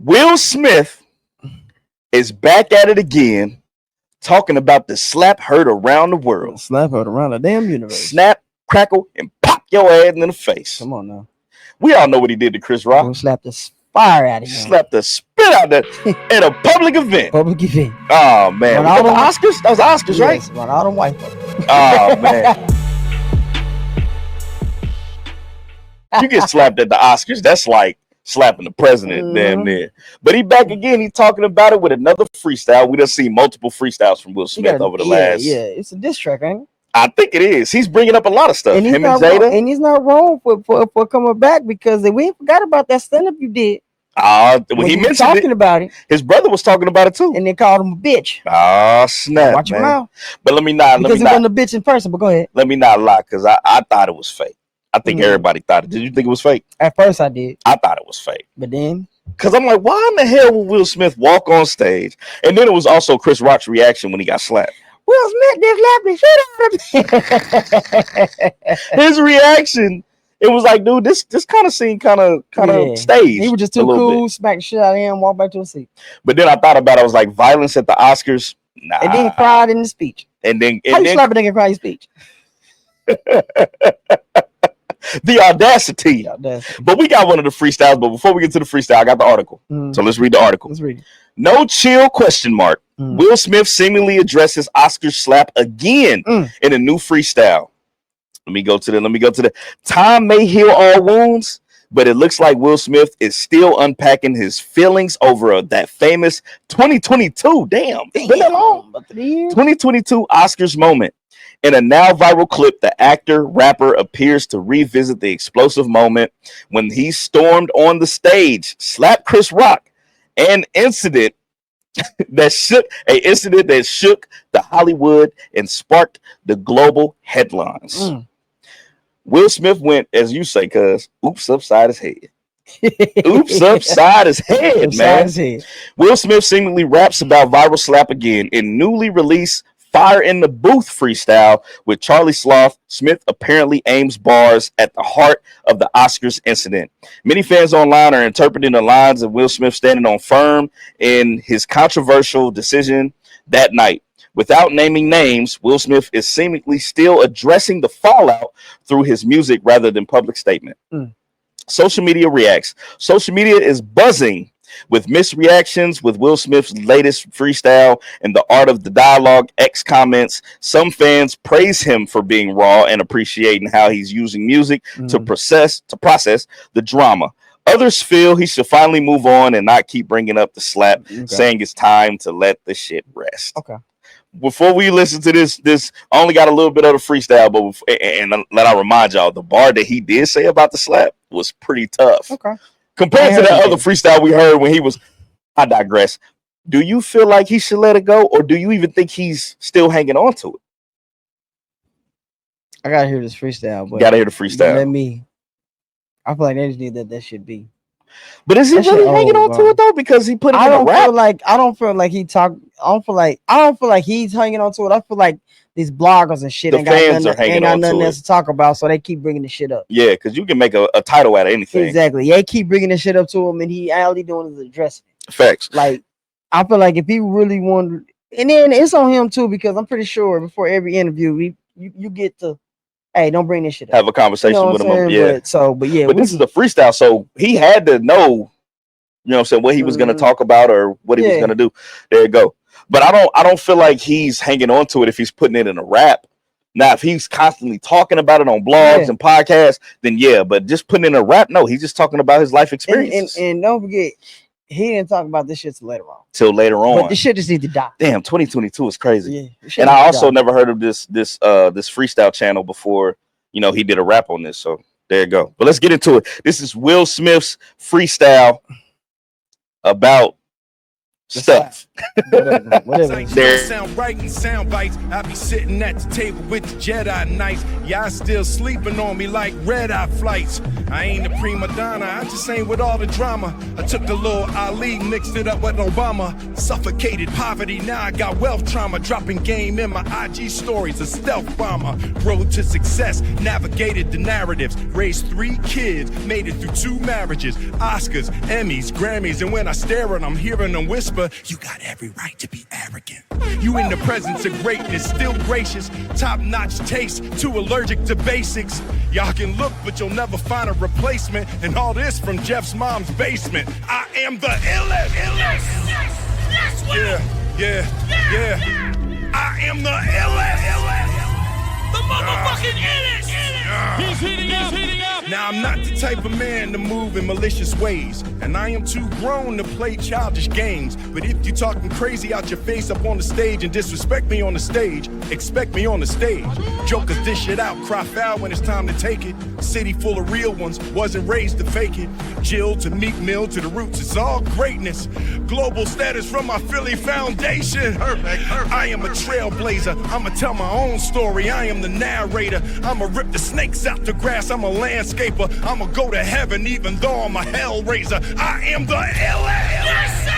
Will Smith is back at it again, talking about the slap heard around the world. Slap heard around the damn universe. Snap, crackle, and pop your ass in the face. Come on now. We all know what he did to Chris Rock. We'll slap the fire out of him. Slap the spit out that at a public event. Public event. Oh man, was that the Oscars? That was Oscars, yes, right? All them white folks. Oh man. You get slapped at the Oscars. That's like slapping the president damn near. But he back again. He talking about it with another freestyle. We done seen multiple freestyles from Will Smith over the last. Yeah, it's a diss track, ain't it? I think it is. He's bringing up a lot of stuff. And Him and Jada. And he's not wrong for coming back because we ain't forgot about that stand-up you did. When he mentioned talking about it. His brother was talking about it too. And they called him a bitch. Oh, snap. Watch your mouth. But let me not. Because he wasn't a bitch in person, but go ahead. Let me not lie, because I thought it was fake. I think everybody thought it. Did you think it was fake? At first I did. I thought it was fake. But then? Because I'm like, why in the hell would Will Smith walk on stage? And then it was also Chris Rock's reaction when he got slapped. Will Smith just slapped the shit out of me. His reaction, it was like, dude, this kind of seemed kind of staged. He was just too cool, smack the shit out of him, walk back to a seat. But then I thought about it, I was like, violence at the Oscars? Nah. And then he cried in the speech. And then how you slap a nigga and cry in speech? The audacity. But we got one of the freestyles. But before we get to the freestyle, I got the article. So let's read the article. Let's read it. No chill ? Will Smith seemingly addresses Oscar slap again in a new freestyle. Let me go to the time may heal all wounds, but it looks like Will Smith is still unpacking his feelings over that famous 2022. Damn, it's been that long. 2022 Oscars moment. In a now viral clip, the actor rapper appears to revisit the explosive moment when he stormed on the stage, slapped Chris Rock, an incident that shook the Hollywood and sparked the global headlines. Will Smith went, as you say, cuz, oops upside his head. Oops upside his head, man. Will Smith seemingly raps about viral slap again in newly released Fire in the Booth freestyle with Charlie Sloth. Smith apparently aims bars at the heart of the Oscars incident. Many fans online are interpreting the lines of Will Smith standing on firm in his controversial decision that night. Without naming names, Will Smith is seemingly still addressing the fallout through his music rather than public statement. Social media reacts. Social media is buzzing with mixed reactions with Will Smith's latest freestyle and the art of the dialogue. X comments, some fans praise him for being raw and appreciating how he's using music to process the drama. Others feel he should finally move on and not keep bringing up the slap, saying it's time to let the shit rest. Okay. Before we listen to this I only got a little bit of the freestyle, but and let I remind y'all, the bar that he did say about the slap was pretty tough. Okay. Compared to that other freestyle we heard when he was, I digress. Do you feel like he should let it go, or do you even think he's still hanging on to it? I gotta hear this freestyle. But gotta hear the freestyle. I feel like they just need that should be. But is he really hanging on to it though? Because he put it in a rap. I don't feel like he's hanging on to it. I feel like these bloggers and shit ain't got nothing else to talk about, so they keep bringing the shit up. Yeah, because you can make a title out of anything. Exactly. They keep bringing the shit up to him, and all he doing is addressing it. Facts. Like, I feel like if he really wanted, and then it's on him too, because I'm pretty sure before every interview, you get to, hey, don't bring this shit up. Have a conversation with him. Yeah. But this is a freestyle, so he had to know, you know what I'm saying, what he was going to talk about or what he was going to do. There you go. But I don't feel like he's hanging on to it if he's putting it in a rap. Now, if he's constantly talking about it on blogs and podcasts, then yeah. But just putting in a rap, no, he's just talking about his life experiences. And don't forget, he didn't talk about this shit till later on. But this shit just need to die. Damn, 2022 is crazy. Yeah, and I also never heard of this freestyle channel before. You know, he did a rap on this. So there you go. But let's get into it. This is Will Smith's freestyle about stuff. Whatever. Still sound right in sound bites. I be sitting at the table with the Jedi Knights. Y'all still sleeping on me like red-eye flights. I ain't a prima donna, I just ain't with all the drama. I took a little Ali, mixed it up with Obama. Suffocated poverty, now I got wealth trauma. Dropping game in my IG stories, a stealth bomber. Road to success, navigated the narratives. Raised 3 kids, made it through 2 marriages. Oscars, Emmys, Grammys, and when I stare at them, hearing them whisper, you got every right to be arrogant. You in the presence of greatness, still gracious. Top-notch taste, too allergic to basics. Y'all can look, but you'll never find a replacement. And all this from Jeff's mom's basement. I am the illest. Yeah. I am the illest. The motherfucking illest. He's heating up. Now I'm not the type of man to move in malicious ways, and I am too grown to play childish games. But if you talking crazy out your face up on the stage and disrespect me on the stage, expect me on the stage. Jokers dish it out, cry foul when it's time to take it. City full of real ones, wasn't raised to fake it. Jill to Meek Mill to the roots, it's all greatness. Global status from my Philly foundation. I am a trailblazer, I'ma tell my own story. I am the narrator, I'ma rip the snakes out the grass. I'm a landscaper, I'ma go to heaven even though I'm a hellraiser. I am the illest. Yes, sir.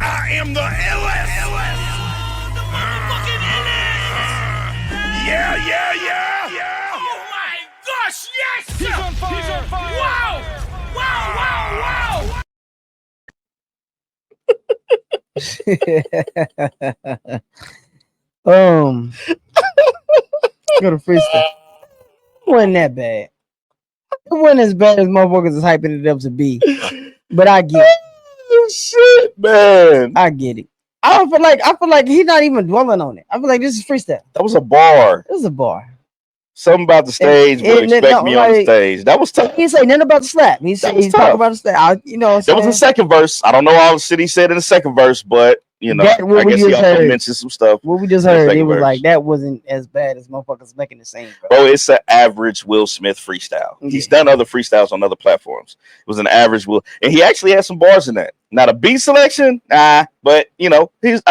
I am the illest. The motherfucking illest. Yeah. Oh my gosh, yes, sir. He's on fire. Wow. Go to freestyle. It wasn't that bad. It wasn't as bad as motherfuckers is hyping it up to be. But I get it. Shit, man. I get it. I feel like he's not even dwelling on it. I feel like this is freestyle. That was a bar. It was a bar. Something about the stage, but expect me on the stage. That was tough. He didn't say nothing about the slap. He's talking about the slap. There was a second verse. I don't know all the shit he said in the second verse, but I guess he also mentioned some stuff. What we just heard, it was like that wasn't as bad as motherfuckers making the same. Bro, it's an average Will Smith freestyle. Yeah. He's done other freestyles on other platforms. It was an average Will, and he actually had some bars in that. Not a beat selection, but I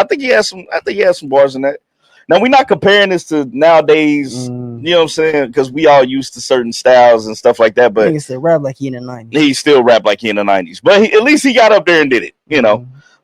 think he has some bars in that. Now we're not comparing this to nowadays, you know what I'm saying? Because we all used to certain styles and stuff like that. But he still rap like he in the 90s. He still rap like he in the 90s. But at least he got up there and did it,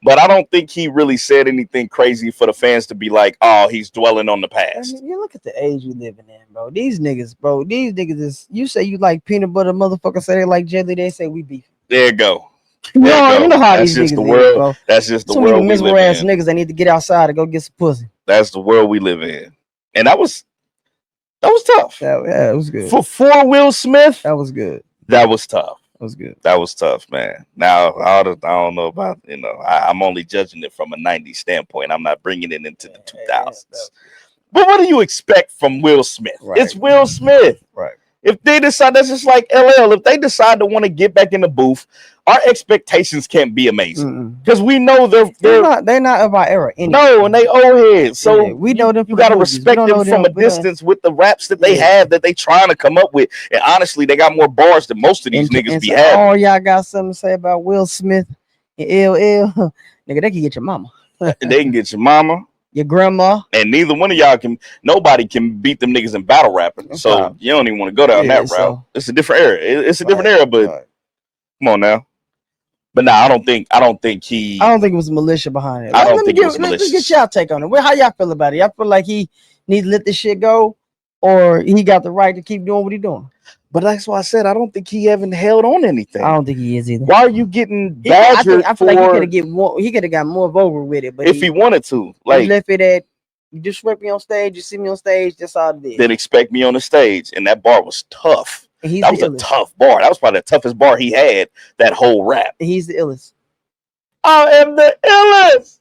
But I don't think he really said anything crazy for the fans to be like, oh, he's dwelling on the past. I mean, you look at the age we living in, bro. These niggas is, you say you like peanut butter, motherfucker say they like jelly, they say we beef. There you go. You know how that's these just niggas the world. Bro. That's just the Too world many we miserable live ass in. niggas that need to get outside and go get some pussy. That's the world we live in. And that was tough. Yeah, it was good. For Will Smith, that was good. That was tough. That was good. That was tough, man. Now I don't know about I'm only judging it from a 90s standpoint. I'm not bringing it into the 2000s. But what do you expect from Will Smith? Right. It's Will Smith. Right. If they decide, that's just like LL. If they decide to want to get back in the booth, our expectations can't be amazing because we know they're not of our era. No, and they old heads. So we know them. You got to respect them from a distance with the raps that they have that they trying to come up with. And honestly, they got more bars than most of these niggas be having. Oh, y'all got something to say about Will Smith and LL? Nigga, they can get your mama. They can get your mama. Your grandma. And neither one of y'all nobody can beat them niggas in battle rapping. So you don't even want to go down that route. It's a different era. It's a different era, but come on now. But I don't think it was militia behind it. Let's get y'all take on it. How y'all feel about it? Y'all feel like he needs to let this shit go, or he got the right to keep doing what he's doing? But that's why I said I don't think he haven't held on anything. I don't think he is either. Why are you getting badgered? I feel like he could have got more vulgar with it, but if he wanted to, like he left it at, you just swept me on stage, you see me on stage, that's all it is. Then expect me on the stage, and that bar was tough. That was a tough bar. That was probably the toughest bar he had that whole rap. He's the illest. I am the illest.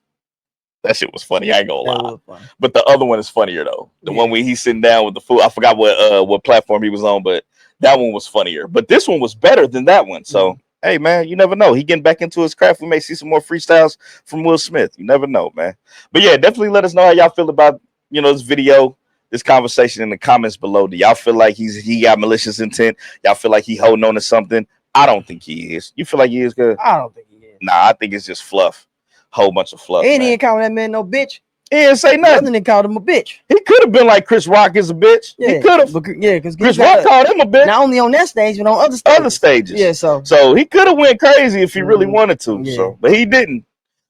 That shit was funny. I ain't gonna lie. But the other one is funnier though. The one where he's sitting down with the food. I forgot what platform he was on, but that one was funnier. But this one was better than that one. So hey man, you never know. He getting back into his craft. We may see some more freestyles from Will Smith. You never know, man. But yeah, definitely let us know how y'all feel about this video, this conversation in the comments below. Do y'all feel like he got malicious intent? Y'all feel like he holding on to something? I don't think he is. You feel like he is good? I don't think he is. Nah, I think it's just fluff. Whole bunch of fluff. And he ain't calling that man no bitch. He didn't say nothing. Nothing called him a bitch. He could have been like Chris Rock is a bitch. Yeah, he could have. Yeah, because Chris Rock called him a bitch. Not only on that stage, but on other stages. Yeah, so he could have went crazy if he really wanted to. Yeah. So, but he didn't.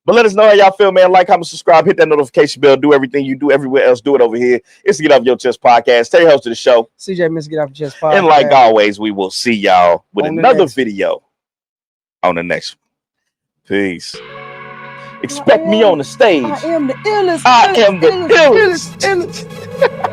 But let us know how y'all feel, man. Like, comment, subscribe, hit that notification bell, do everything you do everywhere else. Do it over here. It's the Get Off Your Chest podcast. Stay host of the show. CJ Miss Get Off Your Chest podcast. And like always, we will see y'all with another video on the next one. Peace. Expect me on the stage. I am the illest. I am the illest.